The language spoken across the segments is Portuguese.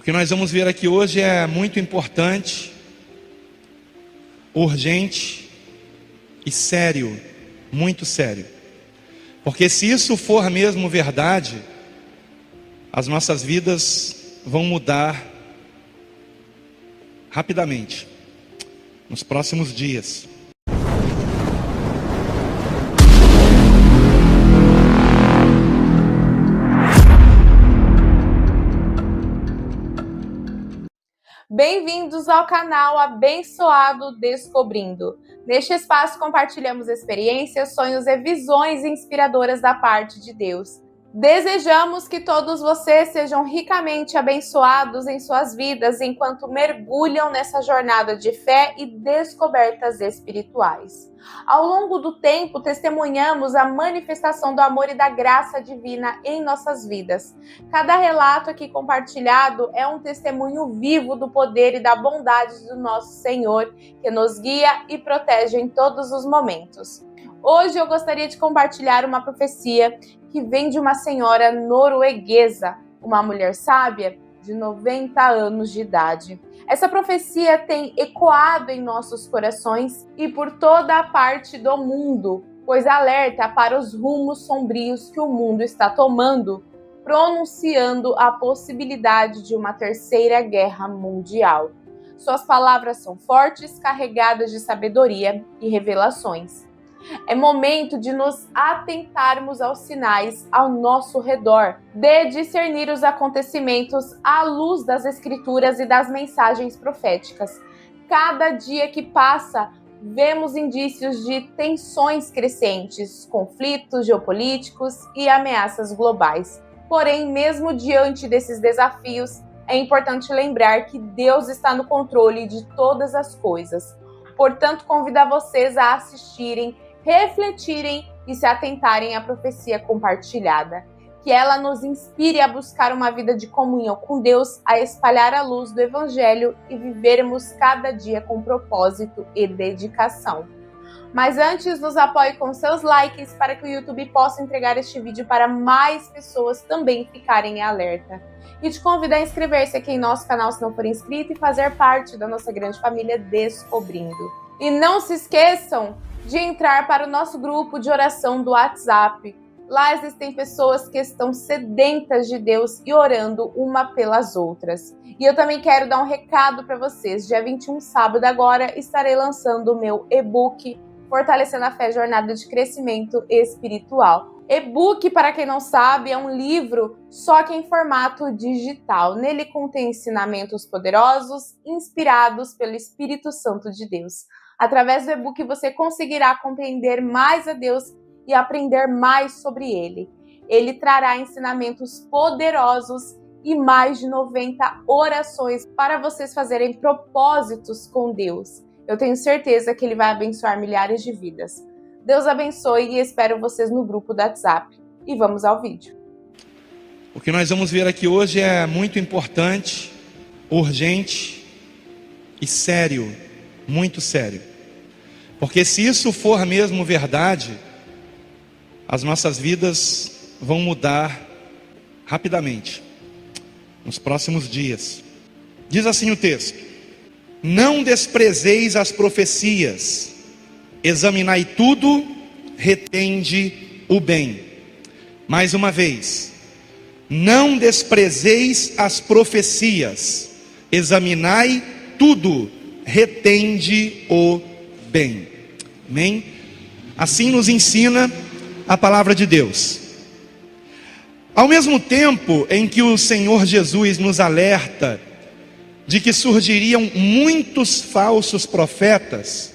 O que nós vamos ver aqui hoje é muito importante, urgente e sério, muito sério. Porque se isso for mesmo verdade, as nossas vidas vão mudar rapidamente, nos próximos dias. Bem-vindos ao canal Abençoado Descobrindo. Neste espaço compartilhamos experiências, sonhos e visões inspiradoras da parte de Deus. Desejamos que todos vocês sejam ricamente abençoados em suas vidas enquanto mergulham nessa jornada de fé e descobertas espirituais. Ao longo do tempo, testemunhamos a manifestação do amor e da graça divina em nossas vidas. Cada relato aqui compartilhado é um testemunho vivo do poder e da bondade do nosso Senhor, que nos guia e protege em todos os momentos. Hoje eu gostaria de compartilhar uma profecia que vem de uma senhora norueguesa, uma mulher sábia de 90 anos de idade. Essa profecia tem ecoado em nossos corações e por toda a parte do mundo, pois alerta para os rumos sombrios que o mundo está tomando, pronunciando a possibilidade de uma terceira guerra mundial. Suas palavras são fortes, carregadas de sabedoria e revelações. É momento de nos atentarmos aos sinais ao nosso redor, de discernir os acontecimentos à luz das escrituras e das mensagens proféticas. Cada dia que passa, vemos indícios de tensões crescentes, conflitos geopolíticos e ameaças globais. Porém, mesmo diante desses desafios, é importante lembrar que Deus está no controle de todas as coisas. Portanto, convido a vocês a assistirem, refletirem e se atentarem à profecia compartilhada. Que ela nos inspire a buscar uma vida de comunhão com Deus, a espalhar a luz do Evangelho e vivermos cada dia com propósito e dedicação. Mas antes, nos apoie com seus likes para que o YouTube possa entregar este vídeo para mais pessoas também ficarem em alerta. E te convido a inscrever-se aqui em nosso canal se não for inscrito e fazer parte da nossa grande família Descobrindo. E não se esqueçam de entrar para o nosso grupo de oração do WhatsApp. Lá existem pessoas que estão sedentas de Deus e orando uma pelas outras. E eu também quero dar um recado para vocês. Dia 21, sábado agora, estarei lançando o meu e-book Fortalecendo a Fé, Jornada de Crescimento Espiritual. E-book, para quem não sabe, é um livro só que em formato digital. Nele contém ensinamentos poderosos, inspirados pelo Espírito Santo de Deus. Através do e-book você conseguirá compreender mais a Deus e aprender mais sobre Ele. Ele trará ensinamentos poderosos e mais de 90 orações para vocês fazerem propósitos com Deus. Eu tenho certeza que Ele vai abençoar milhares de vidas. Deus abençoe e espero vocês no grupo do WhatsApp. E vamos ao vídeo. O que nós vamos ver aqui hoje é muito importante, urgente e sério, muito sério. Porque se isso for mesmo verdade, as nossas vidas vão mudar rapidamente, nos próximos dias. Diz assim o texto: não desprezeis as profecias, examinai tudo, retende o bem. Mais uma vez, não desprezeis as profecias, examinai tudo, retende o bem. Amém? Assim nos ensina a palavra de Deus. Ao mesmo tempo em que o Senhor Jesus nos alerta de que surgiriam muitos falsos profetas,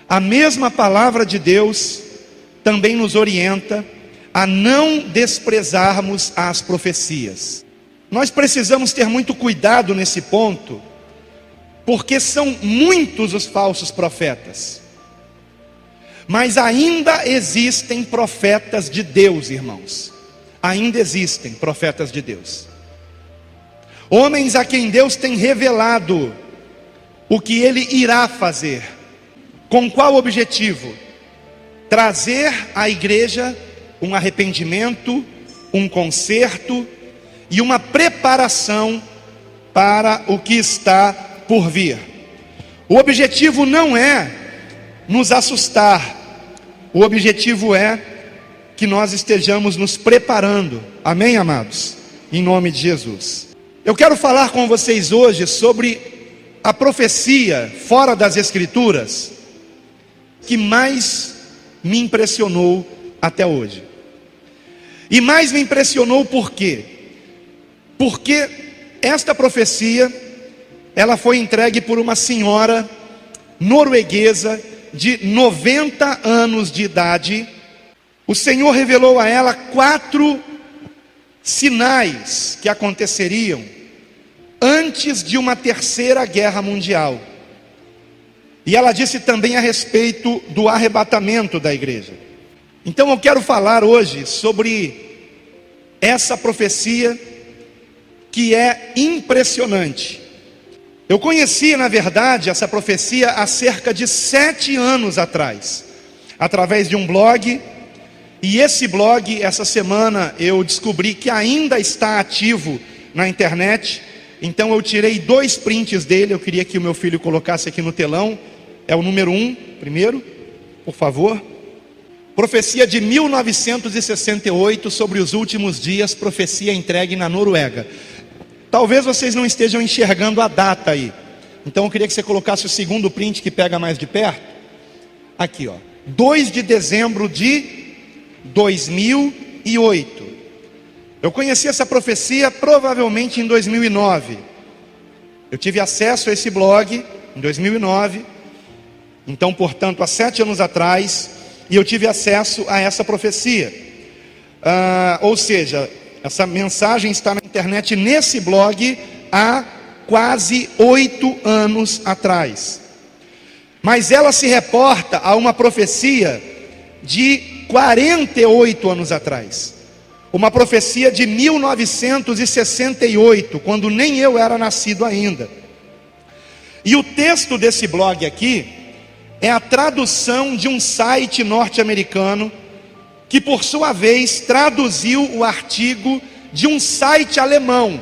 a mesma palavra de Deus também nos orienta a não desprezarmos as profecias. Nós precisamos ter muito cuidado nesse ponto, porque são muitos os falsos profetas. Mas ainda existem profetas de Deus, irmãos. Ainda existem profetas de Deus. Homens a quem Deus tem revelado o que Ele irá fazer. Com qual objetivo? Trazer à igreja um arrependimento, um conserto e uma preparação para o que está por vir. O objetivo não é nos assustar, o objetivo é que nós estejamos nos preparando, amém, amados? Em nome de Jesus. Eu quero falar com vocês hoje sobre a profecia fora das Escrituras que mais me impressionou até hoje. E mais me impressionou por quê? Porque esta profecia, ela foi entregue por uma senhora norueguesa de 90 anos de idade. O Senhor revelou a ela 4 sinais que aconteceriam antes de uma terceira guerra mundial. E ela disse também a respeito do arrebatamento da igreja. Então eu quero falar hoje sobre essa profecia que é impressionante. Eu conheci, na verdade, essa profecia há cerca de 7 anos atrás, através de um blog. E esse blog, essa semana, eu descobri que ainda está ativo na internet. Então eu tirei 2 prints dele, eu queria que o meu filho colocasse aqui no telão. É o número 1, primeiro, por favor. Profecia de 1968 sobre os últimos dias, profecia entregue na Noruega. Talvez vocês não estejam enxergando a data aí. Então eu queria que você colocasse o segundo print que pega mais de perto. Aqui, ó. 2 de dezembro de 2008. Eu conheci essa profecia provavelmente em 2009. Eu tive acesso a esse blog em 2009. Então, portanto, há 7 anos atrás. E eu tive acesso a essa profecia. Ou seja, essa mensagem está na internet nesse blog há quase 8 anos atrás. Mas ela se reporta a uma profecia de 48 anos atrás. Uma profecia de 1968, quando nem eu era nascido ainda. E o texto desse blog aqui é a tradução de um site norte-americano, que por sua vez traduziu o artigo de um site alemão.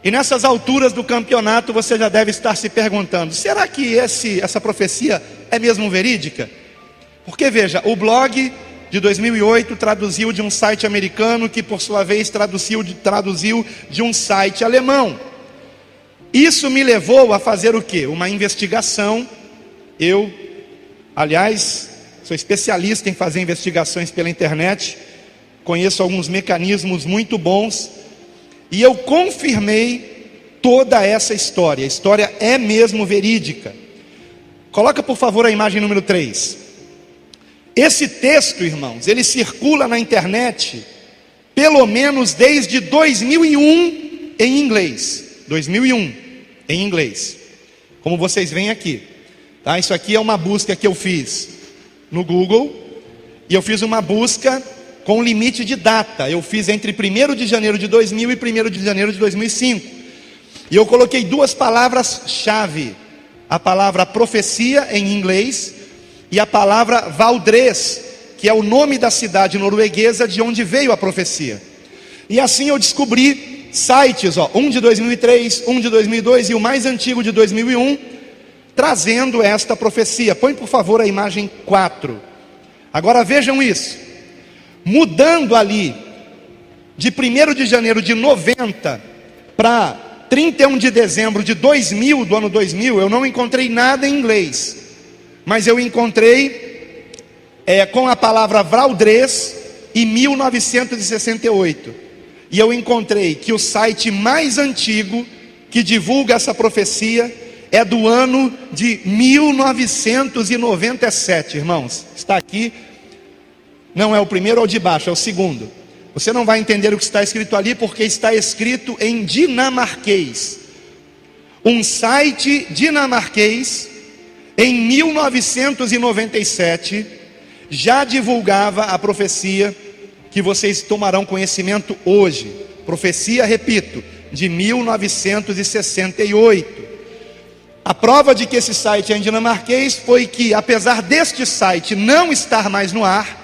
E nessas alturas do campeonato você já deve estar se perguntando: será que essa profecia é mesmo verídica? Porque veja, o blog de 2008 traduziu de um site americano, que por sua vez traduziu de um site alemão. Isso me levou a fazer o quê? Uma investigação. Eu, aliás, sou especialista em fazer investigações pela internet, conheço alguns mecanismos muito bons, e eu confirmei toda essa história. A história é mesmo verídica. Coloca por favor a imagem número 3. Esse texto, irmãos, ele circula na internet pelo menos desde 2001 em inglês. 2001 em inglês, como vocês veem aqui. Tá? Isso aqui é uma busca que eu fiz no Google, e eu fiz uma busca com limite de data. Eu fiz entre 1º de janeiro de 2000 e 1º de janeiro de 2005. E eu coloquei 2 palavras-chave: a palavra profecia em inglês e a palavra Valdres, que é o nome da cidade norueguesa de onde veio a profecia. E assim eu descobri sites, um de 2003, um de 2002 e o mais antigo de 2001, trazendo esta profecia. Põe por favor a imagem 4. Agora vejam isso. Mudando ali de 1º de janeiro de 90 para 31 de dezembro de 2000, do ano 2000, eu não encontrei nada em inglês, mas eu encontrei com a palavra Valdres e 1968. E eu encontrei que o site mais antigo que divulga essa profecia é do ano de 1997, irmãos. Está aqui. Não é o primeiro ou de baixo, é o segundo. Você não vai entender o que está escrito ali, porque está escrito em dinamarquês. Um site dinamarquês, em 1997, já divulgava a profecia que vocês tomarão conhecimento hoje. Profecia, repito, de 1968. A prova de que esse site é em dinamarquês foi que, apesar deste site não estar mais no ar,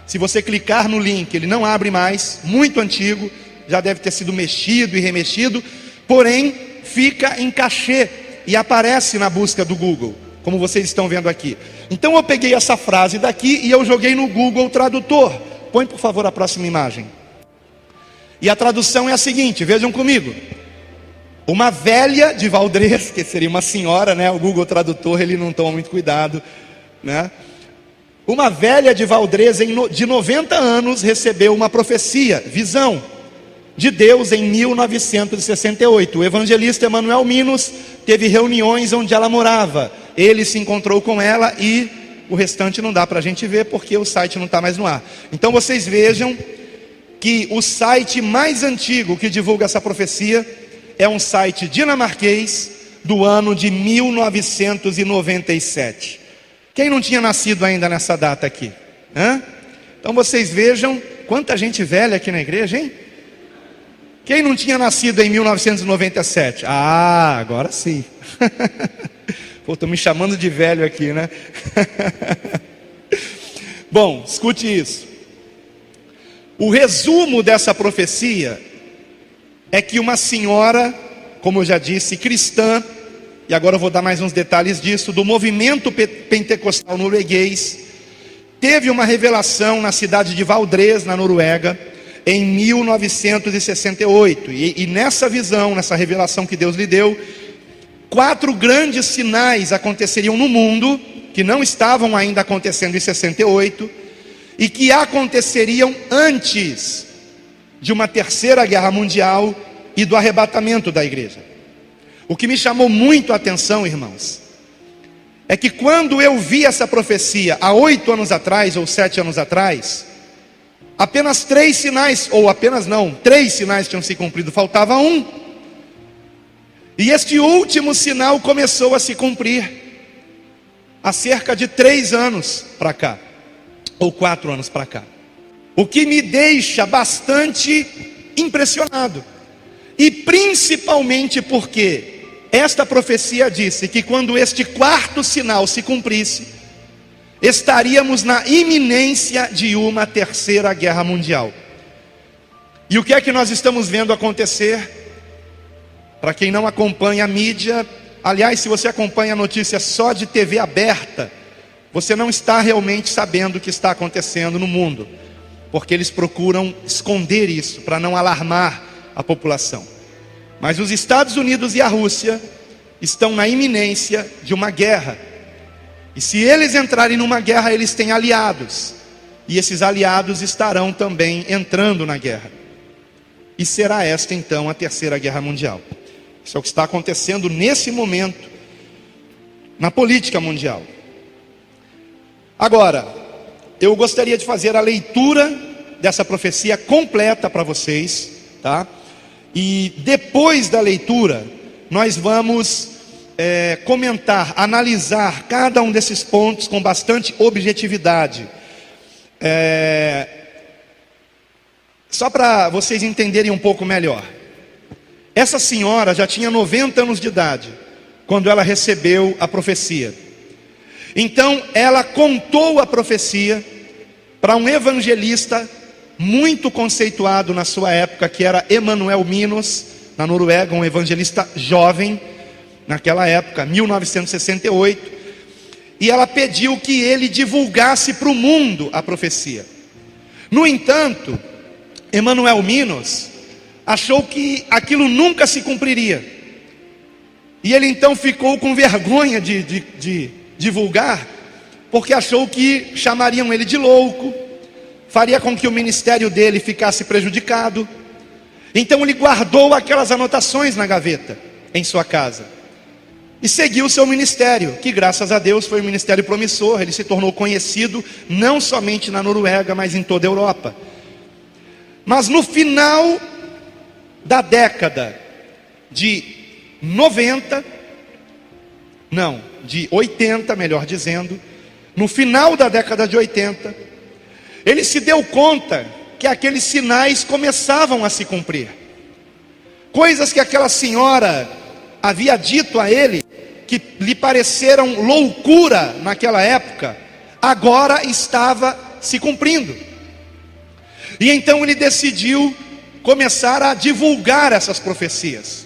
se você clicar no link, ele não abre mais, muito antigo, já deve ter sido mexido e remexido, porém, fica em cachê e aparece na busca do Google, como vocês estão vendo aqui. Então eu peguei essa frase daqui e eu joguei no Google Tradutor. Põe por favor a próxima imagem. E a tradução é a seguinte, vejam comigo. Uma velha de Valdrez, que seria uma senhora, né? O Google Tradutor, ele não toma muito cuidado, né? Uma velha de Valdrez de 90 anos recebeu uma profecia, visão de Deus em 1968. O evangelista Emanuel Minos teve reuniões onde ela morava. Ele se encontrou com ela e o restante não dá para a gente ver porque o site não está mais no ar. Então vocês vejam que o site mais antigo que divulga essa profecia é um site dinamarquês do ano de 1997. Quem não tinha nascido ainda nessa data aqui? Então vocês vejam quanta gente velha aqui na igreja, hein? Quem não tinha nascido em 1997? Ah, agora sim. Pô, estou me chamando de velho aqui, né? Bom, escute isso. O resumo dessa profecia é que uma senhora, como eu já disse, cristã, e agora eu vou dar mais uns detalhes disso, do movimento pentecostal norueguês, teve uma revelação na cidade de Valdrez, na Noruega, em 1968. E nessa visão, nessa revelação que Deus lhe deu, 4 grandes sinais aconteceriam no mundo, que não estavam ainda acontecendo em 68, e que aconteceriam antes de uma terceira guerra mundial e do arrebatamento da igreja. O que me chamou muito a atenção, irmãos, é que quando eu vi essa profecia há 8 anos atrás, ou 7 anos atrás, apenas 3 sinais, ou apenas não, 3 sinais tinham se cumprido, faltava um. E este último sinal começou a se cumprir há cerca de 3 anos para cá, ou 4 anos para cá. O que me deixa bastante impressionado. E principalmente porque esta profecia disse que quando este 4º sinal se cumprisse, estaríamos na iminência de uma terceira guerra mundial. E o que é que nós estamos vendo acontecer? Para quem não acompanha a mídia, aliás, se você acompanha a notícia só de TV aberta, você não está realmente sabendo o que está acontecendo no mundo, porque eles procuram esconder isso, para não alarmar a população. Mas os Estados Unidos e a Rússia estão na iminência de uma guerra. E se eles entrarem numa guerra, eles têm aliados. E esses aliados estarão também entrando na guerra. E será esta então a terceira guerra mundial. Isso é o que está acontecendo nesse momento na política mundial. Agora, eu gostaria de fazer a leitura dessa profecia completa para vocês, tá? E depois da leitura, nós vamos comentar, analisar cada um desses pontos com bastante objetividade. Só para vocês entenderem um pouco melhor. Essa senhora já tinha 90 anos de idade quando ela recebeu a profecia. Então ela contou a profecia para um evangelista muito conceituado na sua época, que era Emanuel Minos, na Noruega, um evangelista jovem naquela época, 1968. E ela pediu que ele divulgasse para o mundo a profecia. No entanto, Emanuel Minos achou que aquilo nunca se cumpriria. E ele então ficou com vergonha de divulgar, porque achou que chamariam ele de louco, faria com que o ministério dele ficasse prejudicado. Então ele guardou aquelas anotações na gaveta, em sua casa, e seguiu o seu ministério, que graças a Deus foi um ministério promissor. Ele se tornou conhecido não somente na Noruega, mas em toda a Europa. Mas no final da década de 80, melhor dizendo, no final da década de 80, ele se deu conta que aqueles sinais começavam a se cumprir. Coisas que aquela senhora havia dito a ele, que lhe pareceram loucura naquela época, agora estava se cumprindo. E então ele decidiu começar a divulgar essas profecias.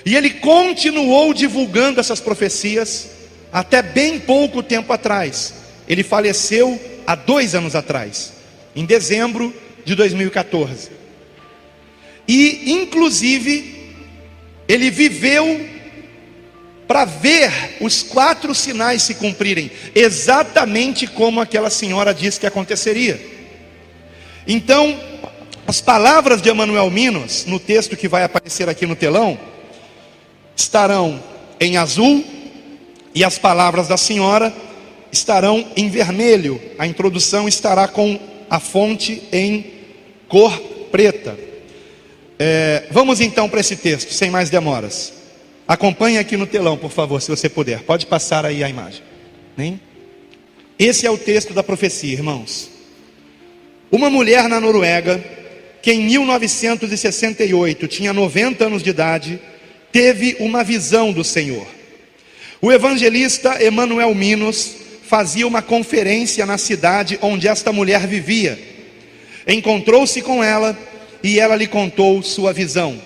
E ele continuou divulgando essas profecias até bem pouco tempo atrás. Ele faleceu há 2 anos atrás, em dezembro de 2014. E, inclusive, ele viveu para ver os 4 sinais se cumprirem, exatamente como aquela senhora disse que aconteceria. Então, as palavras de Emanuel Minos, no texto que vai aparecer aqui no telão, estarão em azul, e as palavras da senhora estarão em vermelho. A introdução estará com a fonte em cor preta. Vamos então para esse texto, sem mais demoras. Acompanhe aqui no telão, por favor, se você puder. Pode passar aí a imagem. Esse é o texto da profecia, irmãos. Uma mulher na Noruega, que em 1968 tinha 90 anos de idade, teve uma visão do Senhor. O evangelista Emanuel Minos fazia uma conferência na cidade onde esta mulher vivia. Encontrou-se com ela e ela lhe contou sua visão.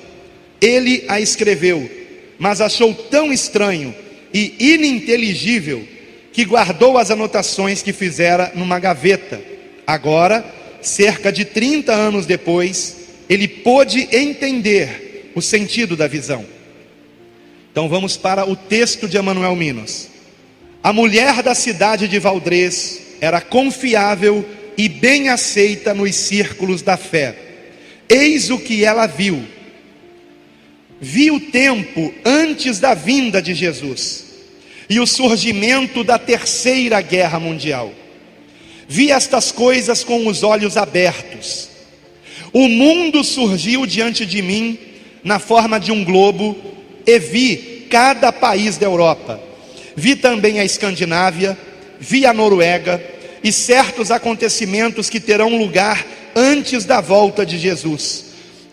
Ele a escreveu, mas achou tão estranho e ininteligível que guardou as anotações que fizera numa gaveta. Agora, cerca de 30 anos depois, ele pôde entender o sentido da visão. Então vamos para o texto de Emanuel Minos. A mulher da cidade de Valdrez era confiável e bem aceita nos círculos da fé. Eis o que ela viu. Vi o tempo antes da vinda de Jesus e o surgimento da Terceira Guerra Mundial. Vi estas coisas com os olhos abertos. O mundo surgiu diante de mim na forma de um globo e vi cada país da Europa. Vi também a Escandinávia, vi a Noruega e certos acontecimentos que terão lugar antes da volta de Jesus,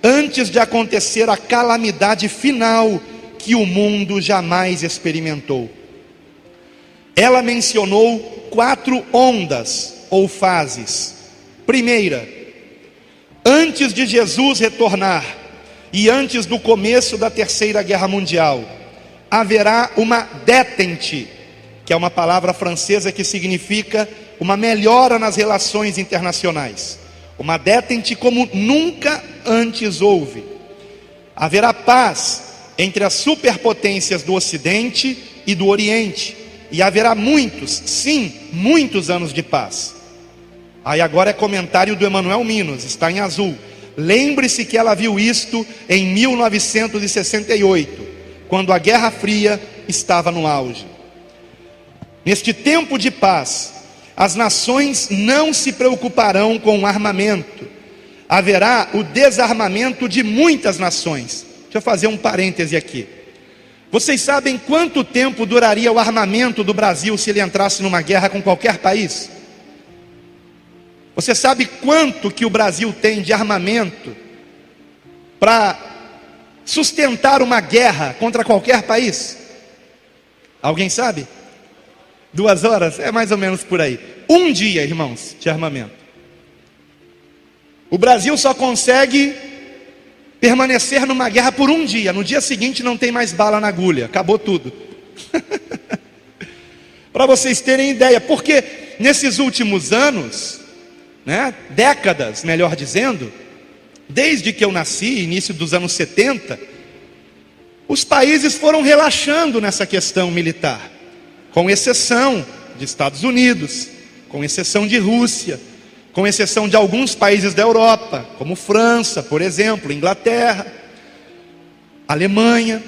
antes de acontecer a calamidade final que o mundo jamais experimentou. Ela mencionou 4 ondas ou fases. Primeira, antes de Jesus retornar e antes do começo da Terceira Guerra Mundial, haverá uma détente, que é uma palavra francesa que significa uma melhora nas relações internacionais. Uma détente como nunca antes houve. Haverá paz entre as superpotências do Ocidente e do Oriente. E haverá muitos, sim, muitos anos de paz. Aí agora é comentário do Emanuel Minos, está em azul. Lembre-se que ela viu isto em 1968, quando a Guerra Fria estava no auge. Neste tempo de paz, as nações não se preocuparão com armamento. Haverá o desarmamento de muitas nações. Deixa eu fazer um parêntese aqui. Vocês sabem quanto tempo duraria o armamento do Brasil se ele entrasse numa guerra com qualquer país? Você sabe quanto que o Brasil tem de armamento para sustentar uma guerra contra qualquer país? Alguém sabe? 2 horas? É mais ou menos por aí. 1 dia, irmãos, de armamento. O Brasil só consegue permanecer numa guerra por 1 dia. No dia seguinte não tem mais bala na agulha. Acabou tudo. Para vocês terem ideia. Porque nesses últimos anos, décadas, melhor dizendo, desde que eu nasci, início dos anos 70, os países foram relaxando nessa questão militar, com exceção de Estados Unidos, com exceção de Rússia, com exceção de alguns países da Europa, como França, por exemplo, Inglaterra, Alemanha.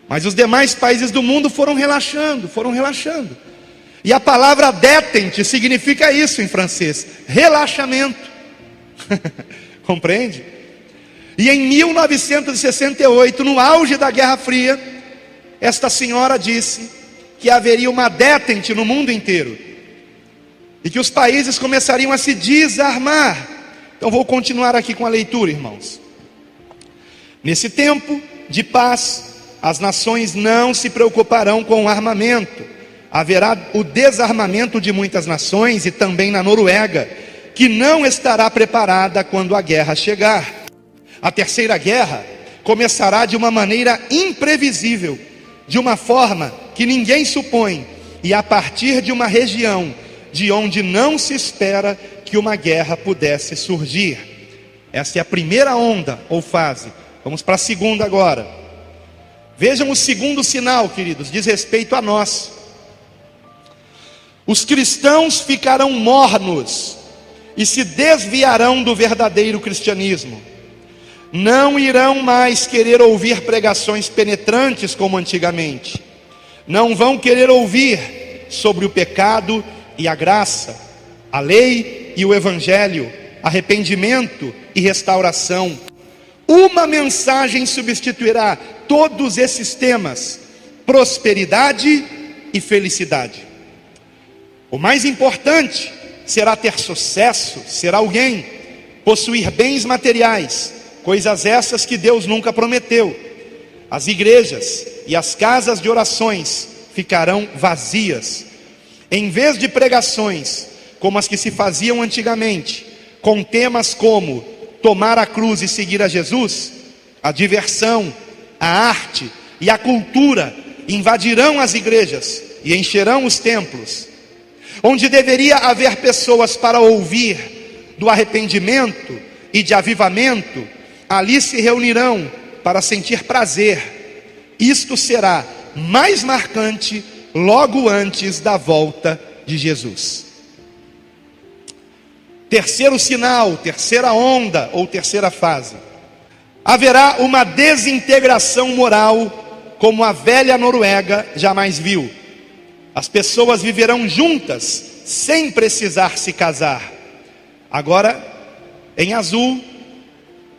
Mas os demais países do mundo foram relaxando. E a palavra détente significa isso em francês, relaxamento. Compreende? E em 1968, no auge da Guerra Fria, esta senhora disse que haveria uma détente no mundo inteiro e que os países começariam a se desarmar. Então vou continuar aqui com a leitura, irmãos. Nesse tempo de paz, as nações não se preocuparão com o armamento. Haverá o desarmamento de muitas nações e também na Noruega, que não estará preparada quando a guerra chegar. A Terceira Guerra começará de uma maneira imprevisível, de uma forma que ninguém supõe, e a partir de uma região de onde não se espera que uma guerra pudesse surgir. Essa é a primeira onda ou fase. Vamos para a segunda agora. Vejam o segundo sinal, queridos, diz respeito a nós. Os cristãos ficarão mornos e se desviarão do verdadeiro cristianismo. Não irão mais querer ouvir pregações penetrantes como antigamente. Não vão querer ouvir sobre o pecado e a graça, a lei e o evangelho, arrependimento e restauração. Uma mensagem substituirá todos esses temas: prosperidade e felicidade. O mais importante será ter sucesso, ser alguém, possuir bens materiais, coisas essas que Deus nunca prometeu. As igrejas e as casas de orações ficarão vazias. Em vez de pregações como as que se faziam antigamente, com temas como tomar a cruz e seguir a Jesus, a diversão, a arte e a cultura invadirão as igrejas e encherão os templos. Onde deveria haver pessoas para ouvir do arrependimento e de avivamento, ali se reunirão para sentir prazer. Isto será mais marcante logo antes da volta de Jesus. Terceiro sinal, terceira onda ou terceira fase. Haverá uma desintegração moral como a velha Noruega jamais viu. As pessoas viverão juntas sem precisar se casar. Agora, em azul,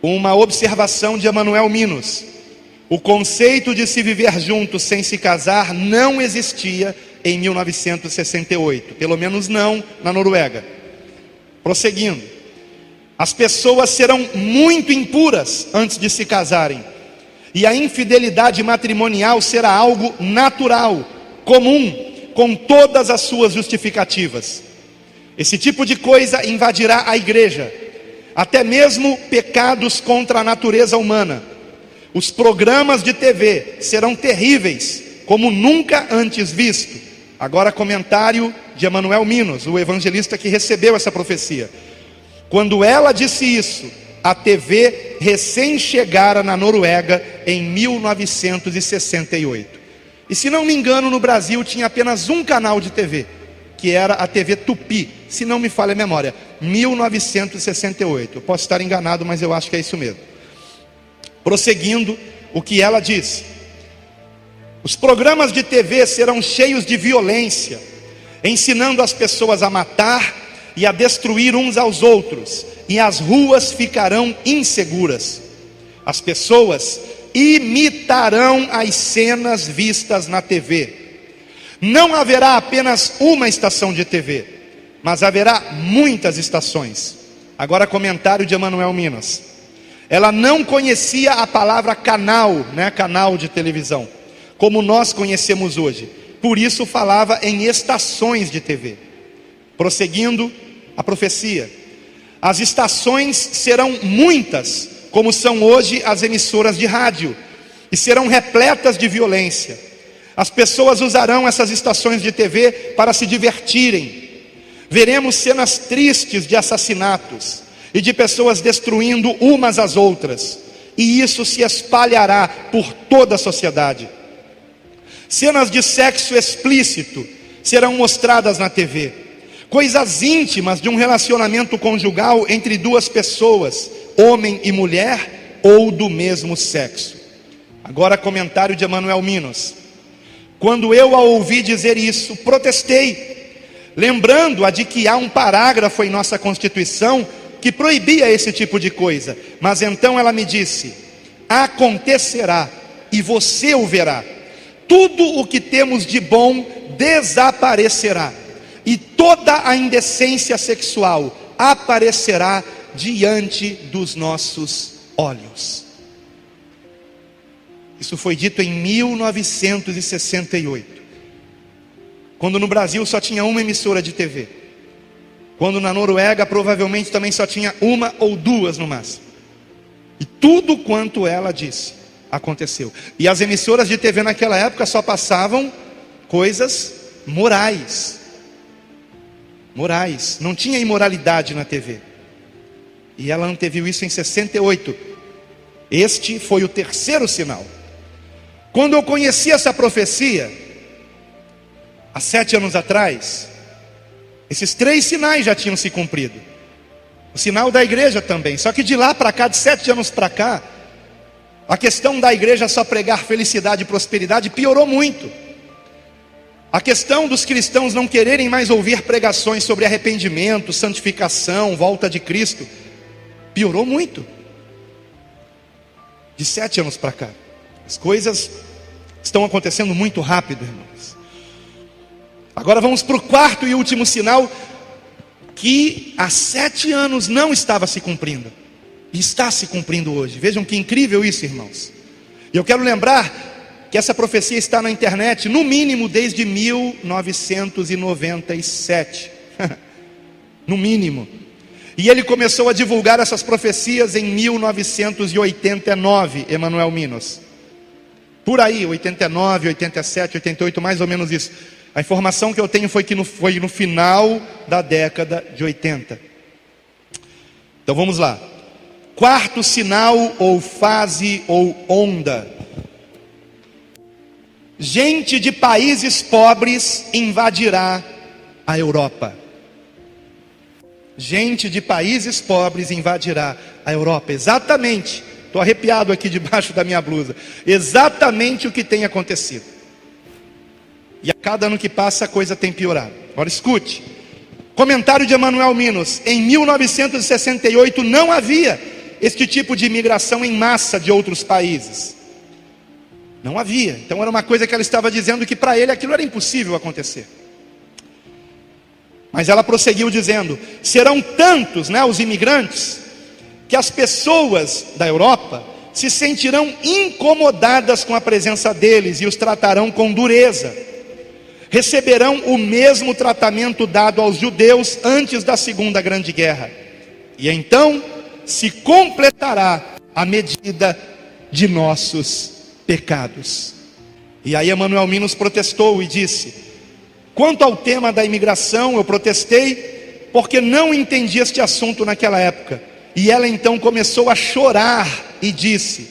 uma observação de Emanuel Minos. O conceito de se viver junto sem se casar não existia em 1968, pelo menos não na Noruega. Prosseguindo, as pessoas serão muito impuras antes de se casarem, e a infidelidade matrimonial será algo natural, comum, com todas as suas justificativas. Esse tipo de coisa invadirá a igreja, até mesmo pecados contra a natureza humana. Os programas de TV serão terríveis, como nunca antes visto. Agora comentário de Emanuel Minos, o evangelista que recebeu essa profecia. Quando ela disse isso, a TV recém chegara na Noruega em 1968. E se não me engano, no Brasil tinha apenas um canal de TV, que era a TV Tupi, se não me falha a memória, 1968. Eu posso estar enganado, mas eu acho que é isso mesmo. Prosseguindo, o que ela disse: os programas de TV serão cheios de violência, ensinando as pessoas a matar e a destruir uns aos outros, e as ruas ficarão inseguras. As pessoas imitarão as cenas vistas na TV. Não haverá apenas uma estação de TV, mas haverá muitas estações. Agora comentário de Emanuel Minas. Ela não conhecia a palavra canal, canal de televisão, como nós conhecemos hoje. Por isso falava em estações de TV. Prosseguindo a profecia. As estações serão muitas, como são hoje as emissoras de rádio, e serão repletas de violência. As pessoas usarão essas estações de TV para se divertirem. Veremos cenas tristes de assassinatos e de pessoas destruindo umas às outras, e isso se espalhará por toda a sociedade. Cenas de sexo explícito serão mostradas na TV. Coisas íntimas de um relacionamento conjugal entre duas pessoas, homem e mulher, ou do mesmo sexo. Agora comentário de Emanuel Minos. Quando eu a ouvi dizer isso, protestei, lembrando-a de que há um parágrafo em nossa Constituição que proibia esse tipo de coisa. Mas então ela me disse: acontecerá, e você o verá. Tudo o que temos de bom desaparecerá, e toda a indecência sexual aparecerá diante dos nossos olhos. Isso foi dito em 1968, quando no Brasil só tinha uma emissora de TV, quando na Noruega provavelmente também só tinha uma ou duas no máximo. E tudo quanto ela disse aconteceu. E as emissoras de TV naquela época só passavam coisas morais. Morais. Não tinha imoralidade na TV. E ela anteviu isso em 68. Este foi o terceiro sinal. Quando eu conheci essa profecia, há 7 anos atrás, esses 3 sinais já tinham se cumprido. O sinal da igreja também. Só que de lá para cá, de 7 anos para cá, a questão da igreja só pregar felicidade e prosperidade piorou muito. A questão dos cristãos não quererem mais ouvir pregações sobre arrependimento, santificação, volta de Cristo, piorou muito. De 7 anos para cá. As coisas estão acontecendo muito rápido, irmãos. Agora vamos para o 4º e último sinal, que há 7 anos não estava se cumprindo. E está se cumprindo hoje. Vejam que incrível isso, irmãos. E eu quero lembrar que essa profecia está na internet, no mínimo desde 1997. No mínimo. E ele começou a divulgar essas profecias em 1989, Emanuel Minos. Por aí, 89, 87, 88, mais ou menos isso. A informação que eu tenho foi que foi no final da década de 80. Então vamos lá. 4º sinal, ou fase, ou onda. Gente de países pobres invadirá a Europa. Gente de países pobres invadirá a Europa. Exatamente, estou arrepiado aqui debaixo da minha blusa. Exatamente o que tem acontecido. E a cada ano que passa a coisa tem piorado. Agora escute. Comentário de Emanuel Minos. Em 1968 não havia este tipo de imigração em massa de outros países. Não havia. Então era uma coisa que ela estava dizendo que para ele aquilo era impossível acontecer. Mas ela prosseguiu dizendo: serão tantos, os imigrantes, que as pessoas da Europa se sentirão incomodadas com a presença deles e os tratarão com dureza. Receberão o mesmo tratamento dado aos judeus antes da Segunda Grande Guerra. E então se completará a medida de nossos pecados. E aí Emanuel Minos protestou e disse: quanto ao tema da imigração, eu protestei porque não entendi este assunto naquela época. E ela então começou a chorar e disse: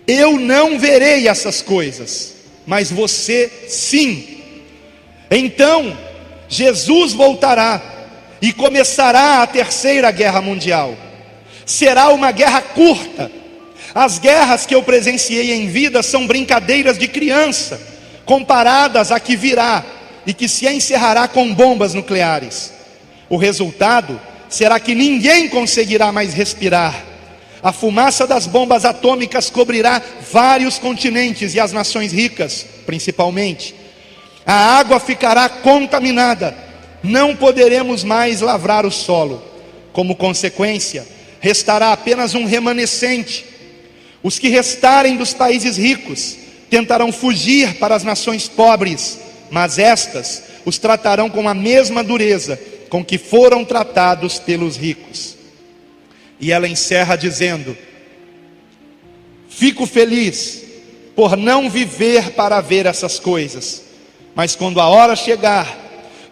eu não verei essas coisas, mas você sim. Então Jesus voltará e começará a Terceira Guerra Mundial. Será uma guerra curta. As guerras que eu presenciei em vida são brincadeiras de criança, comparadas à que virá e que se encerrará com bombas nucleares. O resultado será que ninguém conseguirá mais respirar. A fumaça das bombas atômicas cobrirá vários continentes e as nações ricas, principalmente. A água ficará contaminada. Não poderemos mais lavrar o solo. Como consequência, restará apenas um remanescente. Os que restarem dos países ricos tentarão fugir para as nações pobres, mas estas os tratarão com a mesma dureza com que foram tratados pelos ricos. E ela encerra dizendo: fico feliz por não viver para ver essas coisas, mas quando a hora chegar,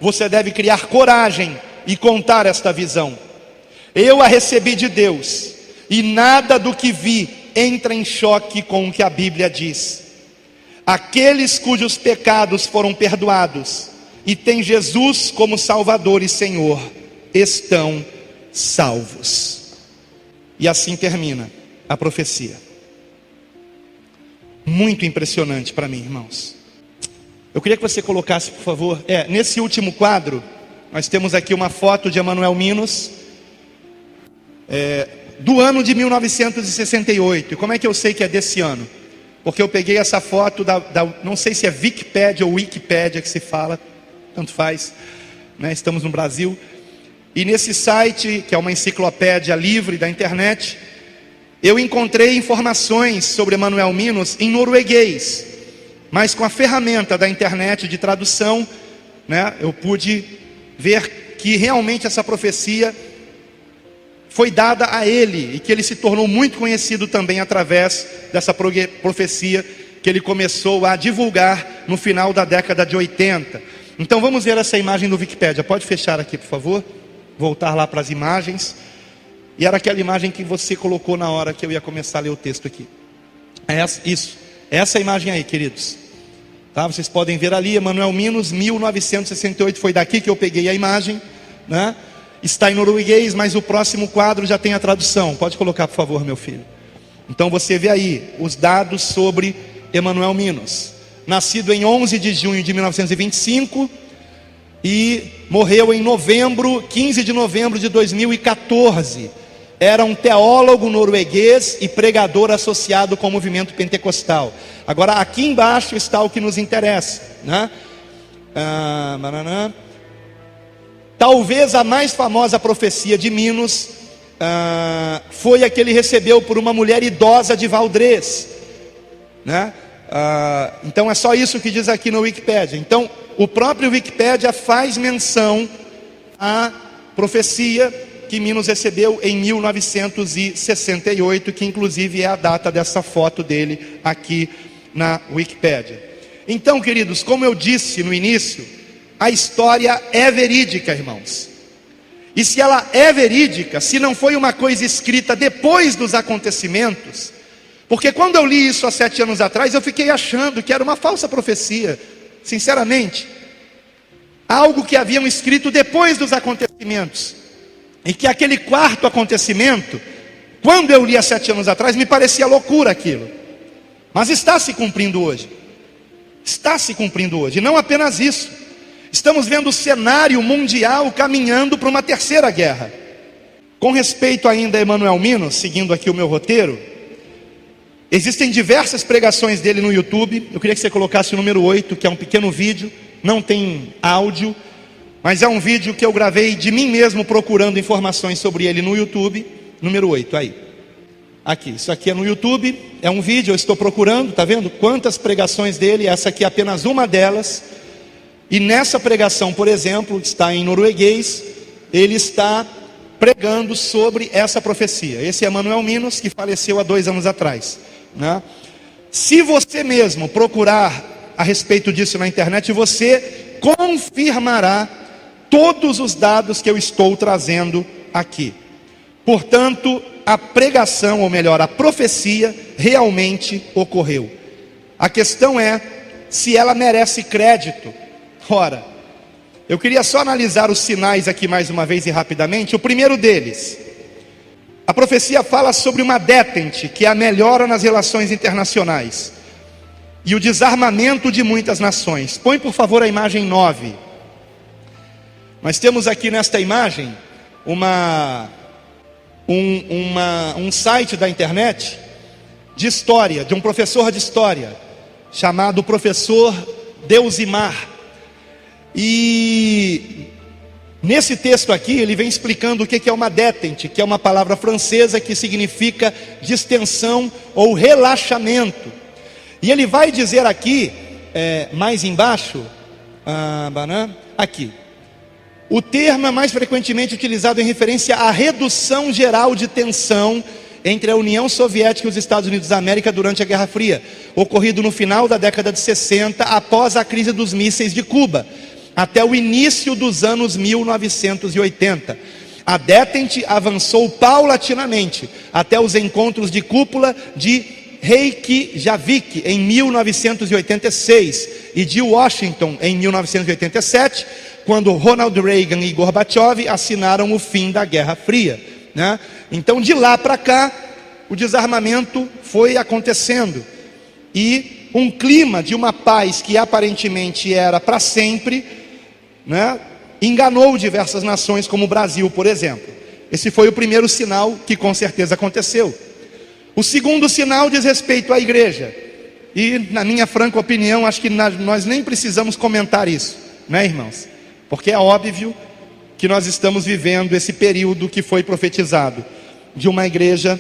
você deve criar coragem e contar esta visão. Eu a recebi de Deus, e nada do que vi entra em choque com o que a Bíblia diz. Aqueles cujos pecados foram perdoados e têm Jesus como Salvador e Senhor, estão salvos. E assim termina a profecia. Muito impressionante para mim, irmãos. Eu queria que você colocasse, por favor, nesse último quadro, nós temos aqui uma foto de Emanuel Minos, do ano de 1968. E como é que eu sei que é desse ano? Porque eu peguei essa foto não sei se é Wikipedia ou Wikipédia que se fala, tanto faz, estamos no Brasil. E nesse site, que é uma enciclopédia livre da internet, eu encontrei informações sobre Emanuel Minos em norueguês, mas com a ferramenta da internet de tradução, eu pude ver que realmente essa profecia foi dada a ele, e que ele se tornou muito conhecido também através dessa profecia que ele começou a divulgar no final da década de 80. Então vamos ver essa imagem do Wikipédia. Pode fechar aqui, por favor? Voltar lá para as imagens. E era aquela imagem que você colocou na hora que eu ia começar a ler o texto aqui. Isso, essa imagem aí, queridos. Tá? Vocês podem ver ali, Emanuel Minos, 1968, foi daqui que eu peguei a imagem, né? Está em norueguês, mas o próximo quadro já tem a tradução. Pode colocar, por favor, meu filho. Então você vê aí os dados sobre Emanuel Minos. Nascido em 11 de junho de 1925 e morreu em 15 de novembro de 2014. Era um teólogo norueguês e pregador associado com o movimento pentecostal. Agora aqui embaixo está o que nos interessa, né? Talvez a mais famosa profecia de Minos foi a que ele recebeu por uma mulher idosa de Valdrez, né? Então é só isso que diz aqui no Wikipédia. Então o próprio Wikipédia faz menção à profecia que Minos recebeu em 1968, que inclusive é a data dessa foto dele aqui na Wikipédia. Então, queridos, como eu disse no início, a história é verídica, irmãos. E se ela é verídica, se não foi uma coisa escrita depois dos acontecimentos, porque quando eu li isso há 7 anos atrás, eu fiquei achando que era uma falsa profecia, sinceramente. Algo que haviam escrito depois dos acontecimentos. E que aquele quarto acontecimento, quando eu li há 7 anos atrás, me parecia loucura aquilo. Mas está se cumprindo hoje. Está se cumprindo hoje. E não apenas isso. Estamos vendo o cenário mundial caminhando para uma terceira guerra. Com respeito ainda a Emanuel Minos, seguindo aqui o meu roteiro, existem diversas pregações dele no YouTube. Eu queria que você colocasse o número 8, que é um pequeno vídeo, não tem áudio, mas é um vídeo que eu gravei de mim mesmo procurando informações sobre ele no YouTube. Número 8, aí. Aqui, isso aqui é no YouTube, é um vídeo, eu estou procurando, tá vendo? Quantas pregações dele, essa aqui é apenas uma delas. E nessa pregação, por exemplo, que está em norueguês, ele está pregando sobre essa profecia. Esse é Emanuel Minos, que faleceu há 2 anos atrás, né? Se você mesmo procurar a respeito disso na internet, você confirmará todos os dados que eu estou trazendo aqui. Portanto, a pregação, ou melhor, a profecia realmente ocorreu. A questão é se ela merece crédito. Ora, eu queria só analisar os sinais aqui mais uma vez e rapidamente. O primeiro deles, a profecia fala sobre uma detente, que é a melhora nas relações internacionais e o desarmamento de muitas nações. Põe por favor a imagem 9. Nós temos aqui nesta imagem um site da internet de história, de um professor de história, chamado professor Deusimar. E nesse texto aqui ele vem explicando o que é uma detente, que é uma palavra francesa que significa distensão ou relaxamento. E ele vai dizer aqui, mais embaixo, aqui, o termo é mais frequentemente utilizado em referência à redução geral de tensão entre a União Soviética e os Estados Unidos da América durante a Guerra Fria, ocorrido no final da década de 60, após a crise dos mísseis de Cuba, até o início dos anos 1980. A detente avançou paulatinamente até os encontros de cúpula de Reykjavik em 1986 e de Washington em 1987, quando Ronald Reagan e Gorbachev assinaram o fim da Guerra Fria, né? Então de lá para cá o desarmamento foi acontecendo e um clima de uma paz que aparentemente era para sempre, né, enganou diversas nações, como o Brasil, por exemplo. Esse foi o primeiro sinal que com certeza aconteceu. O segundo sinal diz respeito à igreja, e na minha franca opinião, acho que nós nem precisamos comentar isso, né, irmãos? Porque é óbvio que nós estamos vivendo esse período que foi profetizado, de uma igreja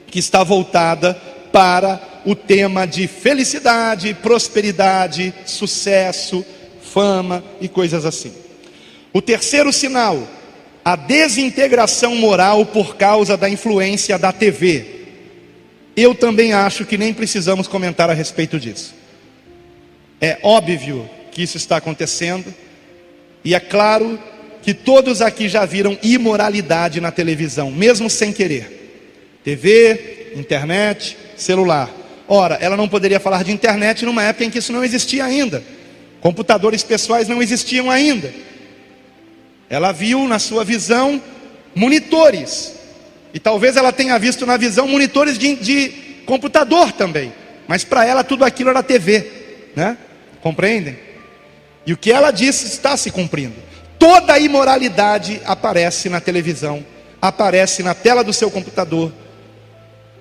que está voltada para o tema de felicidade, prosperidade, sucesso, fama e coisas assim. O terceiro sinal a desintegração moral por causa da influência da TV. Eu também acho que nem precisamos comentar a respeito disso. É óbvio que isso está acontecendo, e é claro que todos aqui já viram imoralidade na televisão, mesmo sem querer. TV, internet, celular. Ora, ela não poderia falar de internet numa época em que isso não existia ainda. Computadores pessoais não existiam ainda. Ela viu na sua visão monitores. E talvez ela tenha visto na visão monitores de computador também. Mas para ela tudo aquilo era TV, né? Compreendem? E o que ela disse está se cumprindo. Toda a imoralidade aparece na televisão, aparece na tela do seu computador,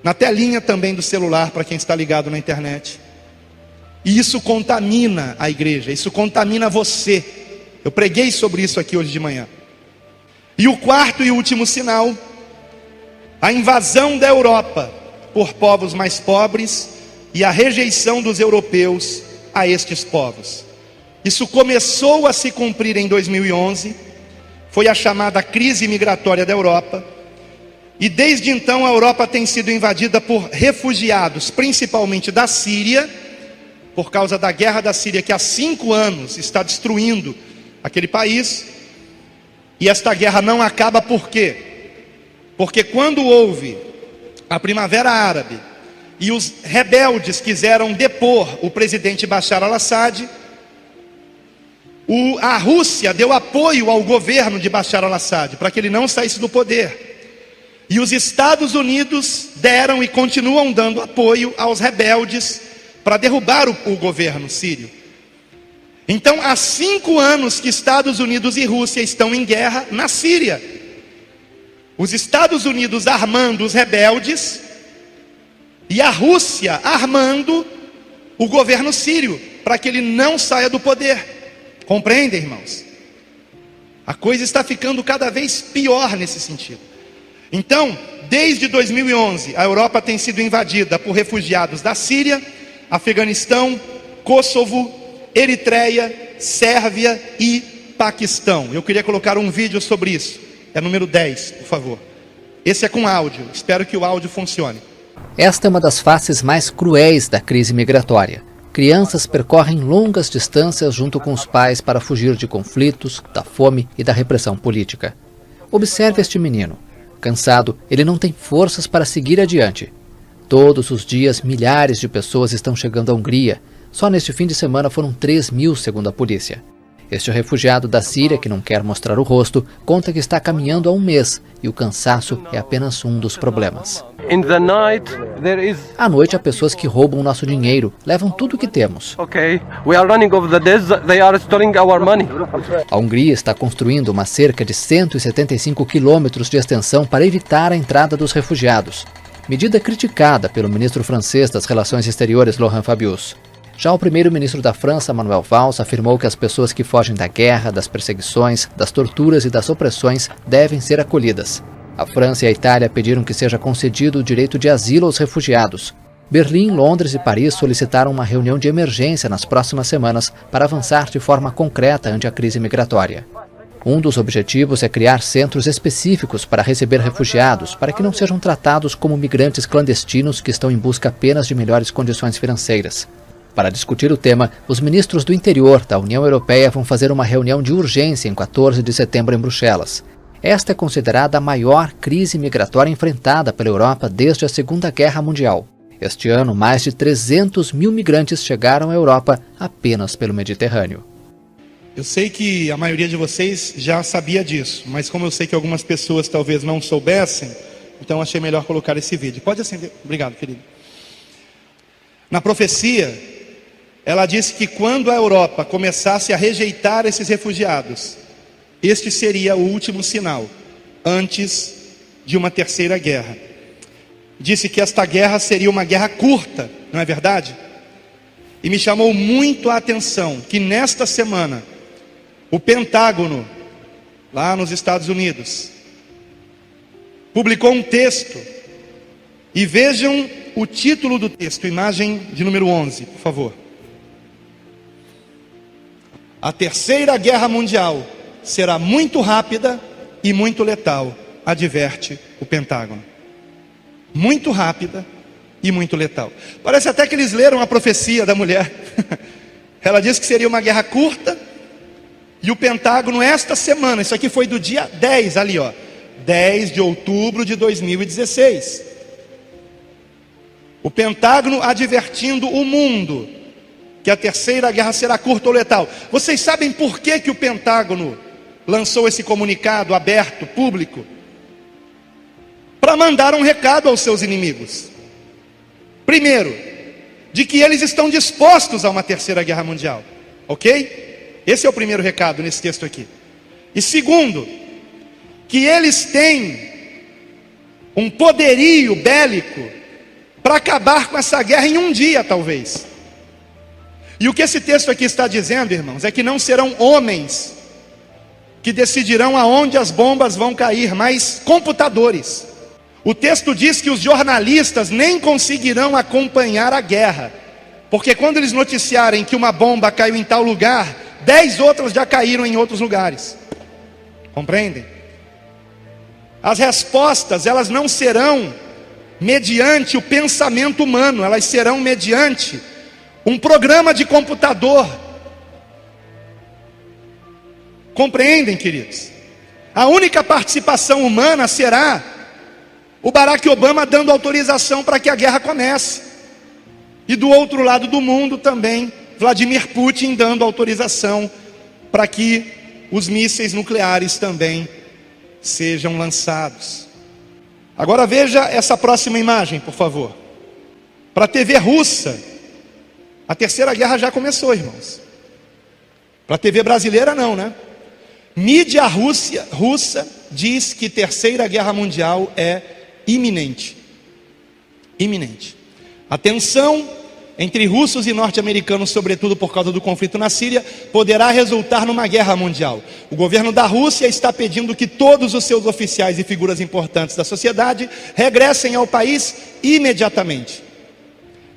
na telinha também do celular para quem está ligado na internet. E isso contamina a igreja, isso contamina você. Eu preguei sobre isso aqui hoje de manhã. E o quarto e último sinal: a invasão da Europa por povos mais pobres e a rejeição dos europeus a estes povos. Isso começou a se cumprir em 2011, foi a chamada crise migratória da Europa, e desde então a Europa tem sido invadida por refugiados, principalmente da Síria, por causa da guerra da Síria, que há 5 anos está destruindo aquele país. E esta guerra não acaba por quê? Porque quando houve a Primavera Árabe e os rebeldes quiseram depor o presidente Bashar al-Assad, a Rússia deu apoio ao governo de Bashar al-Assad para que ele não saísse do poder. E os Estados Unidos deram e continuam dando apoio aos rebeldes para derrubar o governo sírio. Então há 5 anos que Estados Unidos e Rússia estão em guerra na Síria. Os Estados Unidos armando os rebeldes e a Rússia armando o governo sírio para que ele não saia do poder. Compreendem, irmãos? A coisa está ficando cada vez pior nesse sentido. Então, desde 2011, a Europa tem sido invadida por refugiados da Síria, Afeganistão, Kosovo, Eritreia, Sérvia e Paquistão. Eu queria colocar um vídeo sobre isso. É número 10, por favor. Esse é com áudio. Espero que o áudio funcione. Esta é uma das faces mais cruéis da crise migratória. Crianças percorrem longas distâncias junto com os pais para fugir de conflitos, da fome e da repressão política. Observe este menino. Cansado, ele não tem forças para seguir adiante. Todos os dias, milhares de pessoas estão chegando à Hungria. Só neste fim de semana foram 3.000, segundo a polícia. Este refugiado da Síria, que não quer mostrar o rosto, conta que está caminhando há 1 mês e o cansaço é apenas um dos problemas. À noite há pessoas que roubam nosso dinheiro, levam tudo o que temos. A Hungria está construindo uma cerca de 175 quilômetros de extensão para evitar a entrada dos refugiados. Medida criticada pelo ministro francês das Relações Exteriores, Laurent Fabius. Já o primeiro-ministro da França, Manuel Valls, afirmou que as pessoas que fogem da guerra, das perseguições, das torturas e das opressões devem ser acolhidas. A França e a Itália pediram que seja concedido o direito de asilo aos refugiados. Berlim, Londres e Paris solicitaram uma reunião de emergência nas próximas semanas para avançar de forma concreta ante a crise migratória. Um dos objetivos é criar centros específicos para receber refugiados, para que não sejam tratados como migrantes clandestinos que estão em busca apenas de melhores condições financeiras. Para discutir o tema, os ministros do interior da União Europeia vão fazer uma reunião de urgência em 14 de setembro em Bruxelas. Esta é considerada a maior crise migratória enfrentada pela Europa desde a Segunda Guerra Mundial. Este ano, mais de 300.000 migrantes chegaram à Europa apenas pelo Mediterrâneo. Eu sei que a maioria de vocês já sabia disso, mas como eu sei que algumas pessoas talvez não soubessem, então achei melhor colocar esse vídeo. Pode acender. Obrigado, querido. Na profecia, ela disse que quando a Europa começasse a rejeitar esses refugiados, este seria o último sinal, antes de uma terceira guerra. Disse que esta guerra seria uma guerra curta, não é verdade? E me chamou muito a atenção que nesta semana, o Pentágono, lá nos Estados Unidos, publicou um texto, e vejam o título do texto, imagem de número 11, por favor. A Terceira Guerra Mundial será muito rápida e muito letal, adverte o Pentágono. Muito rápida e muito letal. Parece até que eles leram a profecia da mulher. Ela disse que seria uma guerra curta, e o Pentágono esta semana, isso aqui foi do dia 10 ali, 10 de outubro de 2016. O Pentágono advertindo o mundo que a terceira guerra será curta ou letal. Vocês sabem por que o Pentágono lançou esse comunicado aberto, público? Para mandar um recado aos seus inimigos. Primeiro, de que eles estão dispostos a uma terceira guerra mundial. Ok? Esse é o primeiro recado nesse texto aqui. E segundo, que eles têm um poderio bélico para acabar com essa guerra em um dia, talvez. E o que esse texto aqui está dizendo, irmãos, é que não serão homens que decidirão aonde as bombas vão cair, mas computadores. O texto diz que os jornalistas nem conseguirão acompanhar a guerra, porque quando eles noticiarem que uma bomba caiu em tal lugar, 10 outras já caíram em outros lugares. Compreendem? As respostas, elas não serão mediante o pensamento humano, elas serão mediante um programa de computador. Compreendem, queridos? A única participação humana será o Barack Obama dando autorização para que a guerra comece. E do outro lado do mundo também, Vladimir Putin dando autorização para que os mísseis nucleares também sejam lançados. Agora veja essa próxima imagem, por favor. Para a TV russa, a terceira guerra já começou, irmãos. Para a TV brasileira não, né? Mídia russa diz que terceira guerra mundial é iminente. Iminente. A tensão entre russos e norte-americanos, sobretudo por causa do conflito na Síria, poderá resultar numa guerra mundial. O governo da Rússia está pedindo que todos os seus oficiais e figuras importantes da sociedade regressem ao país imediatamente.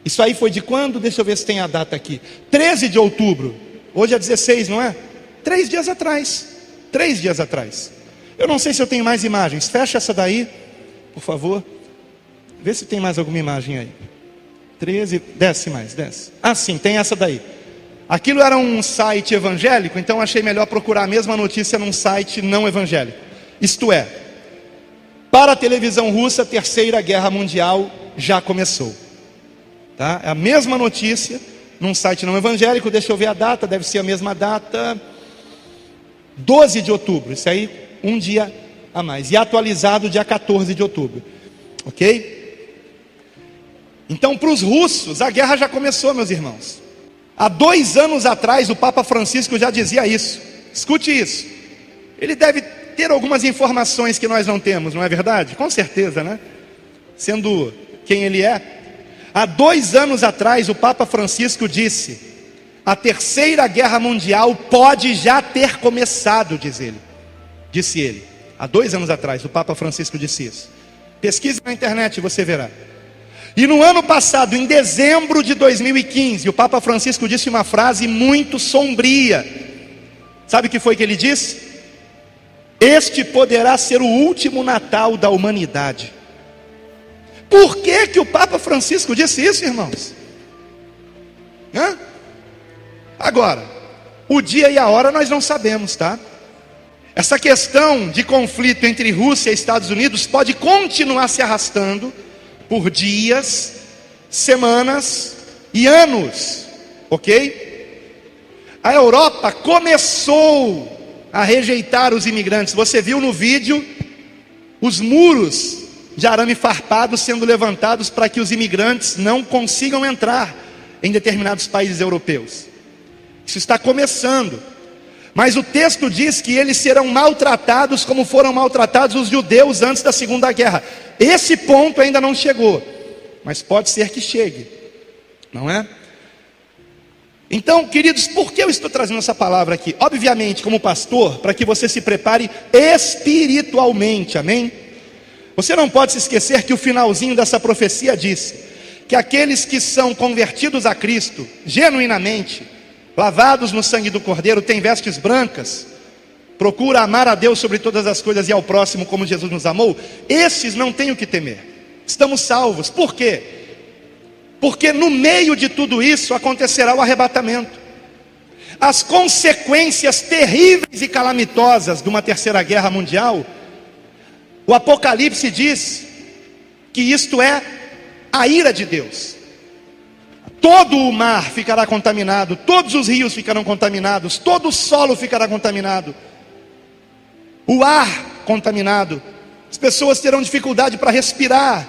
Isso aí foi de quando? Deixa eu ver se tem a data aqui. 13 de outubro. Hoje é 16, não é? 3 dias atrás. 3 dias atrás. Eu não sei se eu tenho mais imagens. Fecha essa daí, por favor. Vê se tem mais alguma imagem aí. 13, desce mais, desce. Ah, sim, tem essa daí. Aquilo era um site evangélico, então achei melhor procurar a mesma notícia num site não evangélico. Isto é, para a televisão russa, a terceira guerra mundial já começou. Tá? É a mesma notícia num site não evangélico. Deixa eu ver a data, deve ser a mesma data. 12 de outubro, isso aí, um dia a mais. E atualizado dia 14 de outubro. Ok? Então, para os russos, a guerra já começou, meus irmãos. Há 2 anos atrás, o Papa Francisco já dizia isso. Escute isso. Ele deve ter algumas informações que nós não temos, não é verdade? Com certeza, né? Sendo quem ele é. Há 2 anos atrás, o Papa Francisco disse: a terceira guerra mundial pode já ter começado, diz ele. Disse ele. Há 2 anos atrás, o Papa Francisco disse isso. Pesquise na internet e você verá. E no ano passado, em dezembro de 2015, o Papa Francisco disse uma frase muito sombria. Sabe o que foi que ele disse? Este poderá ser o último Natal da humanidade. Por que o Papa Francisco disse isso, irmãos? Agora, o dia e a hora nós não sabemos, tá? Essa questão de conflito entre Rússia e Estados Unidos pode continuar se arrastando por dias, semanas e anos, ok? A Europa começou a rejeitar os imigrantes. Você viu no vídeo os muros de arame farpado sendo levantados para que os imigrantes não consigam entrar em determinados países europeus. Isso está começando. Mas o texto diz que eles serão maltratados como foram maltratados os judeus antes da Segunda Guerra. Esse ponto ainda não chegou, mas pode ser que chegue, não é? Então, queridos, por que eu estou trazendo essa palavra aqui? Obviamente, como pastor, para que você se prepare espiritualmente, amém? Você não pode se esquecer que o finalzinho dessa profecia disse que aqueles que são convertidos a Cristo, genuinamente, lavados no sangue do Cordeiro, têm vestes brancas, procura amar a Deus sobre todas as coisas e ao próximo como Jesus nos amou, esses não têm o que temer. Estamos salvos. Por quê? Porque no meio de tudo isso acontecerá o arrebatamento. As consequências terríveis e calamitosas de uma terceira guerra mundial, o Apocalipse diz que isto é a ira de Deus. Todo o mar ficará contaminado, todos os rios ficarão contaminados, todo o solo ficará contaminado, o ar contaminado. As pessoas terão dificuldade para respirar,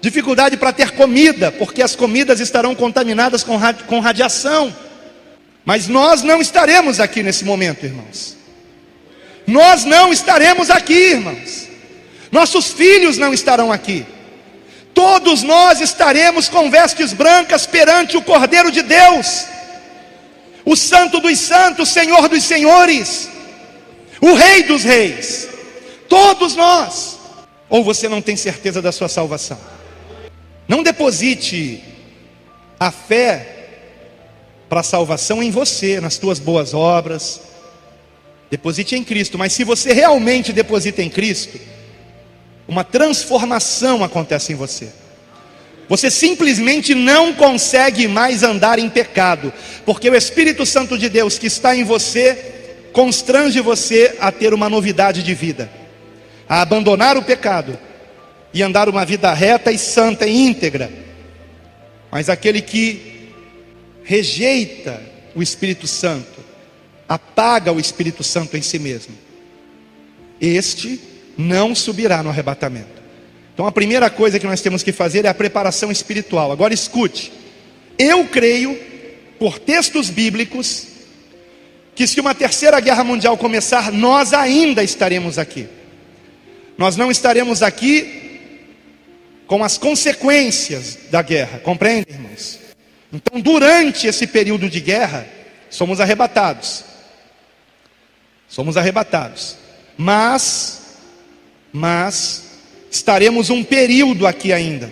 dificuldade para ter comida, porque as comidas estarão contaminadas com radiação. Mas nós não estaremos aqui nesse momento, irmãos. Nós não estaremos aqui, irmãos. Nossos filhos não estarão aqui. Todos nós estaremos com vestes brancas perante o Cordeiro de Deus, o Santo dos Santos, Senhor dos Senhores, o Rei dos Reis. Todos nós. Ou você não tem certeza da sua salvação? Não deposite a fé para a salvação em você, nas tuas boas obras. Deposite em Cristo. Mas se você realmente deposita em Cristo, uma transformação acontece em você. Você simplesmente não consegue mais andar em pecado, porque o Espírito Santo de Deus que está em você constrange você a ter uma novidade de vida, a abandonar o pecado e andar uma vida reta e santa e íntegra. Mas aquele que rejeita o Espírito Santo, apaga o Espírito Santo em si mesmo, este não subirá no arrebatamento. Então a primeira coisa que nós temos que fazer é a preparação espiritual. Agora escute, eu creio, por textos bíblicos, que se uma terceira guerra mundial começar, nós ainda estaremos aqui. Nós não estaremos aqui com as consequências da guerra, compreende, irmãos? Então durante esse período de guerra, somos arrebatados. Somos arrebatados. Mas estaremos um período aqui ainda.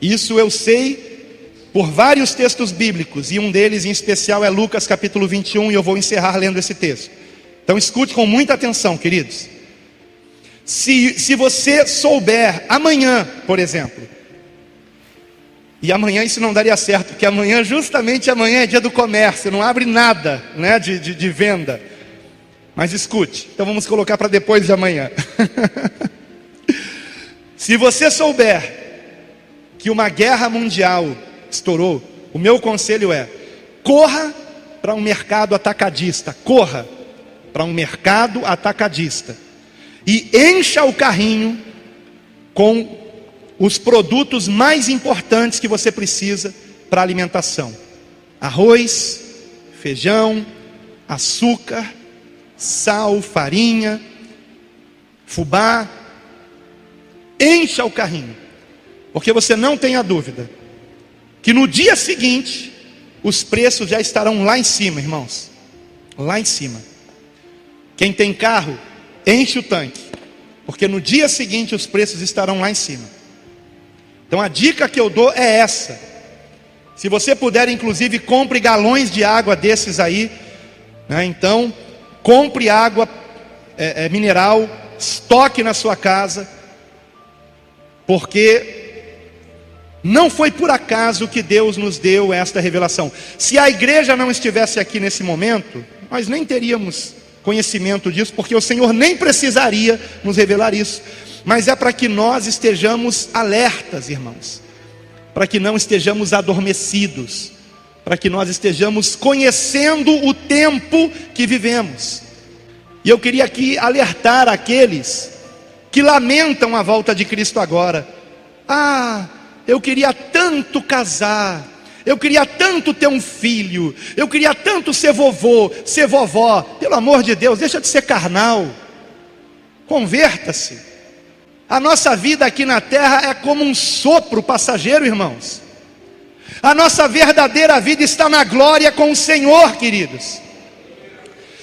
Isso eu sei por vários textos bíblicos, e um deles em especial é Lucas capítulo 21, e eu vou encerrar lendo esse texto. Então escute com muita atenção, queridos. Se você souber amanhã, por exemplo, e amanhã isso não daria certo, porque justamente amanhã é dia do comércio, não abre nada, né, de venda. Mas escute, então vamos colocar para depois de amanhã. Se você souber que uma guerra mundial estourou, o meu conselho é: corra para um mercado atacadista, corra para um mercado atacadista e encha o carrinho com os produtos mais importantes que você precisa para alimentação: arroz, feijão, açúcar, sal, farinha, fubá. Encha o carrinho, porque você não tenha dúvida que no dia seguinte os preços já estarão lá em cima, irmãos. Lá em cima. Quem tem carro, enche o tanque, porque no dia seguinte os preços estarão lá em cima. Então a dica que eu dou é essa: se você puder, inclusive, compre galões de água desses aí, né? Então compre água mineral, estoque na sua casa, porque não foi por acaso que Deus nos deu esta revelação. Se a igreja não estivesse aqui nesse momento, nós nem teríamos conhecimento disso, porque o Senhor nem precisaria nos revelar isso. Mas é para que nós estejamos alertas, irmãos, para que não estejamos adormecidos, para que nós estejamos conhecendo o tempo que vivemos. E eu queria aqui alertar aqueles que lamentam a volta de Cristo agora. Ah, eu queria tanto casar, eu queria tanto ter um filho, eu queria tanto ser vovô, ser vovó. Pelo amor de Deus, deixa de ser carnal, converta-se. A nossa vida aqui na terra é como um sopro passageiro, irmãos. A nossa verdadeira vida está na glória com o Senhor, queridos.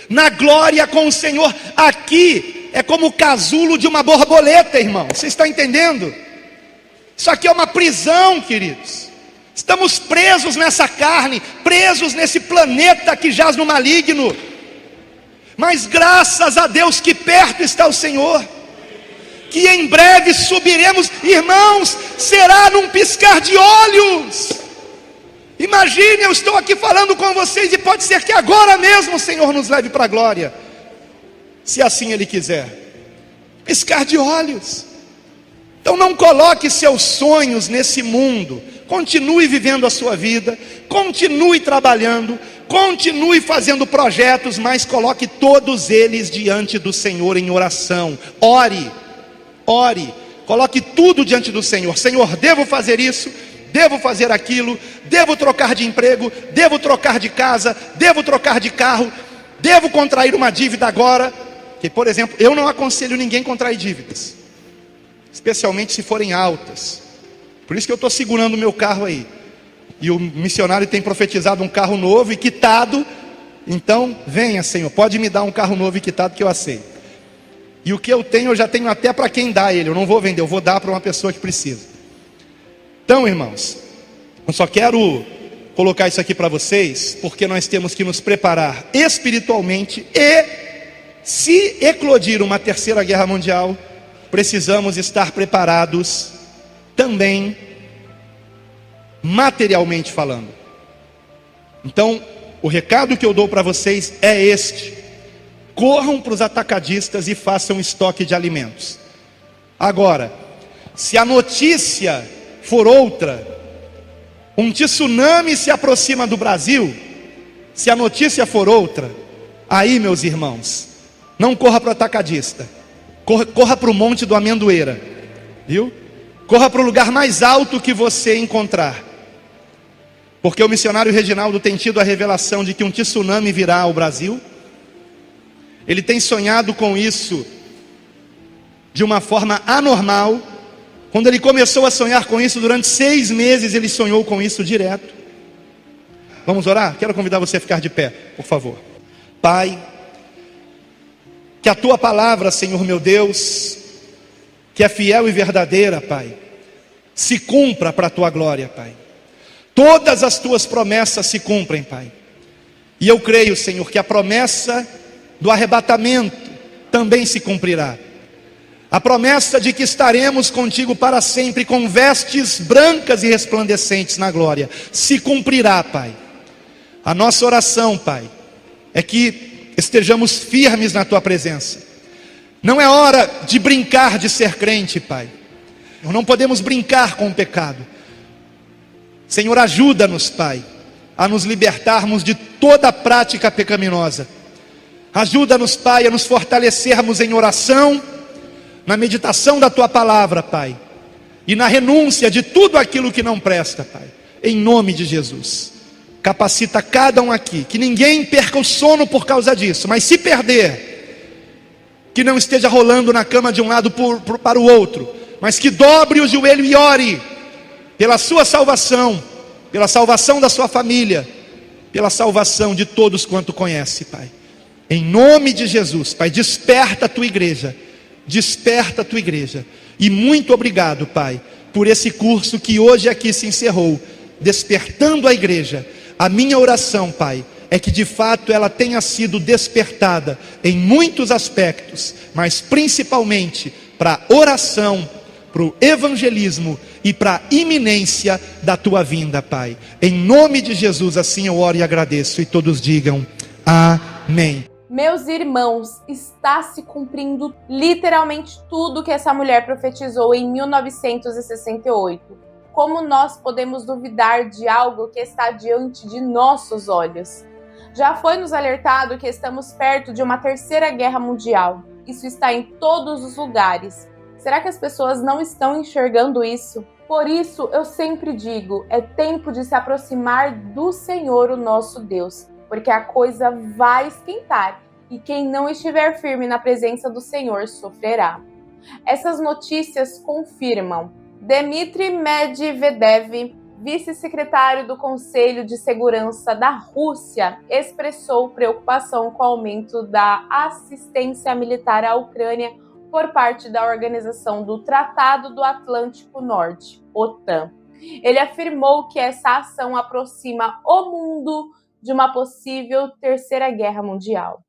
Na glória com o Senhor. Aqui é como o casulo de uma borboleta, irmão. Você está entendendo? Isso aqui é uma prisão, queridos. Estamos presos nessa carne, presos nesse planeta que jaz no maligno. Mas graças a Deus que perto está o Senhor, que em breve subiremos, irmãos, será num piscar de olhos. Imagine, eu estou aqui falando com vocês e pode ser que agora mesmo o Senhor nos leve para a glória, se assim Ele quiser. Piscar de olhos. Então não coloque seus sonhos nesse mundo, continue vivendo a sua vida, continue trabalhando, continue fazendo projetos, mas coloque todos eles diante do Senhor em oração. Ore, coloque tudo diante do Senhor. Senhor, devo fazer isso, devo fazer aquilo, devo trocar de emprego, devo trocar de casa, devo trocar de carro, devo contrair uma dívida agora. Que, por exemplo, eu não aconselho ninguém a contrair dívidas, especialmente se forem altas. Por isso que eu estou segurando o meu carro aí. E o missionário tem profetizado um carro novo e quitado. Então, venha, Senhor, pode me dar um carro novo e quitado que eu aceito. E o que eu tenho, eu já tenho até para quem dá ele. Eu não vou vender, eu vou dar para uma pessoa que precisa. Então, irmãos, eu só quero colocar isso aqui para vocês, porque nós temos que nos preparar espiritualmente. E se eclodir uma terceira guerra mundial, precisamos estar preparados também materialmente falando. Então, o recado que eu dou para vocês é este: corram para os atacadistas e façam estoque de alimentos. Agora, se a notícia for outra, um tsunami se aproxima do Brasil, se a notícia for outra, aí, meus irmãos, não corra para o atacadista, corra para o Monte do Amendoeira, viu? Corra para o lugar mais alto que você encontrar, porque o missionário Reginaldo tem tido a revelação de que um tsunami virá ao Brasil. Ele tem sonhado com isso de uma forma anormal. Quando ele começou a sonhar com isso, durante 6 meses ele sonhou com isso direto. Vamos orar? Quero convidar você a ficar de pé, por favor. Pai, que a Tua palavra, Senhor meu Deus, que é fiel e verdadeira, Pai, se cumpra para a Tua glória, Pai. Todas as Tuas promessas se cumprem, Pai. E eu creio, Senhor, que a promessa do arrebatamento também se cumprirá. A promessa de que estaremos contigo para sempre, com vestes brancas e resplandecentes na glória, se cumprirá, Pai. A nossa oração, Pai, é que estejamos firmes na Tua presença. Não é hora de brincar de ser crente, Pai. Nós não podemos brincar com o pecado. Senhor, ajuda-nos, Pai, a nos libertarmos de toda a prática pecaminosa. Ajuda-nos, Pai, a nos fortalecermos em oração, na meditação da Tua palavra, Pai, e na renúncia de tudo aquilo que não presta, Pai. Em nome de Jesus, capacita cada um aqui, que ninguém perca o sono por causa disso, mas se perder, que não esteja rolando na cama de um lado para o outro, mas que dobre o joelho e ore pela sua salvação, pela salvação da sua família, pela salvação de todos quanto conhece, Pai. Em nome de Jesus, Pai, desperta a Tua igreja, desperta a Tua igreja. E muito obrigado, Pai, por esse curso que hoje aqui se encerrou, despertando a igreja. A minha oração, Pai, é que de fato ela tenha sido despertada em muitos aspectos, mas principalmente para oração, para o evangelismo e para a iminência da Tua vinda, Pai. Em nome de Jesus, assim eu oro e agradeço, e todos digam amém. Meus irmãos, está se cumprindo literalmente tudo que essa mulher profetizou em 1968. Como nós podemos duvidar de algo que está diante de nossos olhos? Já foi nos alertado que estamos perto de uma terceira guerra mundial. Isso está em todos os lugares. Será que as pessoas não estão enxergando isso? Por isso, eu sempre digo, é tempo de se aproximar do Senhor, o nosso Deus, porque a coisa vai esquentar e quem não estiver firme na presença do Senhor sofrerá. Essas notícias confirmam. Dmitry Medvedev, vice-secretário do Conselho de Segurança da Rússia, expressou preocupação com o aumento da assistência militar à Ucrânia por parte da Organização do Tratado do Atlântico Norte, OTAN. Ele afirmou que essa ação aproxima o mundo de uma possível terceira guerra mundial.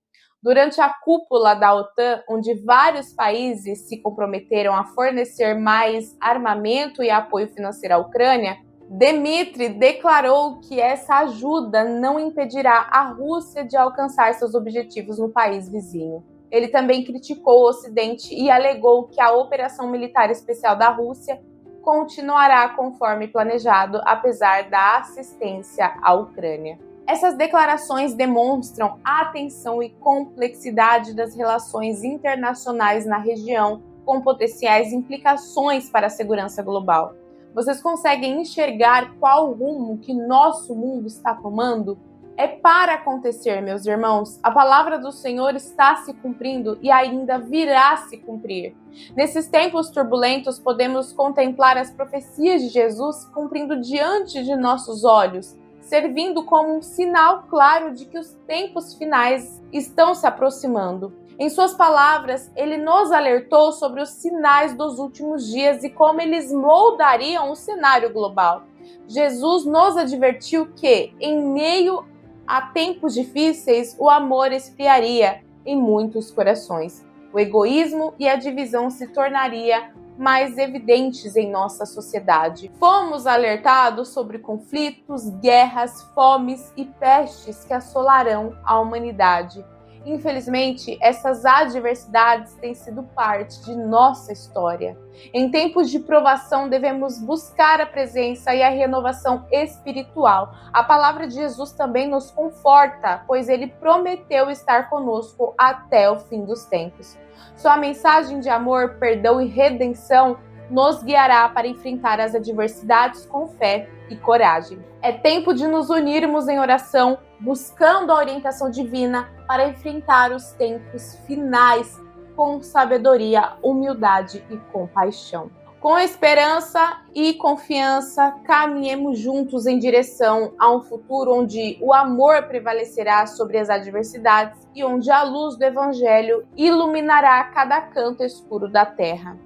Durante a cúpula da OTAN, onde vários países se comprometeram a fornecer mais armamento e apoio financeiro à Ucrânia, Dmitry declarou que essa ajuda não impedirá a Rússia de alcançar seus objetivos no país vizinho. Ele também criticou o Ocidente e alegou que a operação militar especial da Rússia continuará conforme planejado, apesar da assistência à Ucrânia. Essas declarações demonstram a atenção e complexidade das relações internacionais na região, com potenciais implicações para a segurança global. Vocês conseguem enxergar qual rumo que nosso mundo está tomando? É para acontecer, meus irmãos. A palavra do Senhor está se cumprindo e ainda virá se cumprir. Nesses tempos turbulentos, podemos contemplar as profecias de Jesus se cumprindo diante de nossos olhos, servindo como um sinal claro de que os tempos finais estão se aproximando. Em suas palavras, ele nos alertou sobre os sinais dos últimos dias e como eles moldariam o cenário global. Jesus nos advertiu que, em meio a tempos difíceis, o amor esfriaria em muitos corações. O egoísmo e a divisão se tornaria mais evidentes em nossa sociedade. Fomos alertados sobre conflitos, guerras, fomes e pestes que assolarão a humanidade. Infelizmente, essas adversidades têm sido parte de nossa história. Em tempos de provação, devemos buscar a presença e a renovação espiritual. A palavra de Jesus também nos conforta, pois ele prometeu estar conosco até o fim dos tempos. Sua mensagem de amor, perdão e redenção nos guiará para enfrentar as adversidades com fé e coragem. É tempo de nos unirmos em oração, buscando a orientação divina para enfrentar os tempos finais com sabedoria, humildade e compaixão. Com esperança e confiança, caminhemos juntos em direção a um futuro onde o amor prevalecerá sobre as adversidades e onde a luz do Evangelho iluminará cada canto escuro da terra.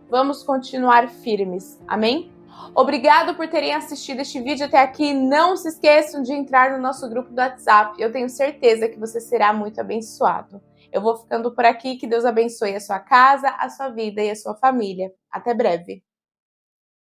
Vamos continuar firmes. Amém? Obrigado por terem assistido este vídeo até aqui. Não se esqueçam de entrar no nosso grupo do WhatsApp. Eu tenho certeza que você será muito abençoado. Eu vou ficando por aqui. Que Deus abençoe a sua casa, a sua vida e a sua família. Até breve.